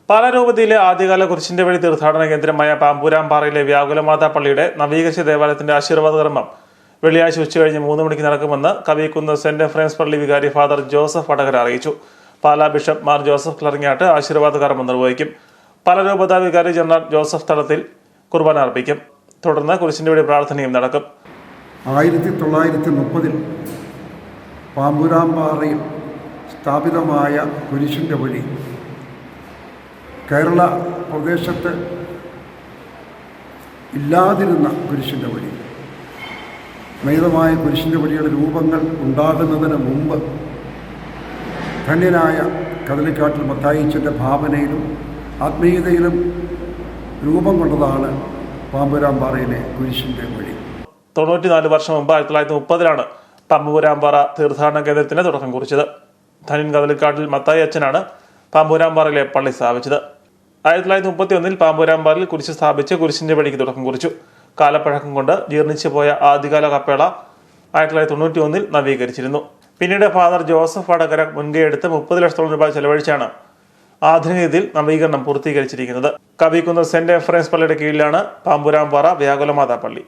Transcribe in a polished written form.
പാലാരൂപതയിലെ ആദ്യകാല കുരിശിന്റെ വഴി തീർത്ഥാടന കേന്ദ്രമായ പാമ്പൂരാംപാറയിലെ വ്യാകുലമാതാ പള്ളിയുടെ നവീകരിച്ച ദേവാലയത്തിന്റെ ആശീർവാദ കർമ്മം വെള്ളിയാഴ്ച ഉച്ചകഴിഞ്ഞ് 3 മണിക്ക് നടക്കുമെന്ന് കവിക്കുന്ന് സെന്റ് എഫ്രൈംസ് പള്ളി വികാരി ഫാദർ ജോസഫ് വടകര അറിയിച്ചു. പാലാ ബിഷപ്പ് മാർ ജോസഫ് ക്ലറിങ്ങാട്ട് ആശീർവാദ കർമ്മം നിർവഹിക്കും. പാലാരൂപത വികാരി ജനറൽ ജോസഫ് തടത്തിൽ കുർബാന അർപ്പിക്കും. തുടർന്ന് കുരിശിന്റെ വഴി പ്രാർത്ഥനയും നടക്കും. 1930 പാമ്പൂരാംപാറയിൽ സ്ഥാപിതമായ കുരിശിൻ്റെ വഴി കേരള പ്രദേശത്ത് ഇല്ലാതിരുന്ന കുരിശിൻ്റെ വഴി, മെയ്തമായ കുരിശിൻ്റെ വഴിയുടെ രൂപങ്ങൾ ഉണ്ടാകുന്നതിന് മുമ്പ് ധന്യനായ കദളിക്കാട്ടിൽ മത്തായിച്ചൻ്റെ ഭാവനയിലും ആത്മീയതയിലും രൂപം കൊണ്ടതാണ് പാമ്പൂരാംപാറയിലെ കുരിശിൻ്റെ വഴി. 94 വർഷം മുമ്പ് 1930 പാമ്പൂരാംപാറ തീർത്ഥാടന കേന്ദ്രത്തിന് തുടക്കം കുറിച്ചത്. ധന്യൻ കദളിക്കാട്ടിൽ മത്തായി അച്ഛനാണ് പാമ്പൂരാംപാറയിലെ പള്ളി സ്ഥാപിച്ചത്. 1931 പാമ്പൂരാംപാറയിൽ കുരിശ് സ്ഥാപിച്ച് കുരിശിന്റെ വഴിക്ക് തുടക്കം കുറിച്ചു. കാലപ്പഴക്കം കൊണ്ട് ജീർണിച്ചു പോയ ആദ്യകാല കപ്പേള 1991 നവീകരിച്ചിരുന്നു. പിന്നീട് ഫാദർ ജോസഫ് വടകര മുൻകൈയെടുത്ത് 30 ലക്ഷത്തോളം രൂപ ചെലവഴിച്ചാണ് ആധുനിക രീതിയിൽ നവീകരണം പൂർത്തീകരിച്ചിരിക്കുന്നത്. കവിക്കുന്ന് സെന്റ് എഫ്രൈംസ് പള്ളിയുടെ കീഴിലാണ് പാമ്പൂരാംപാറ വ്യാകുലമാതാ പള്ളി.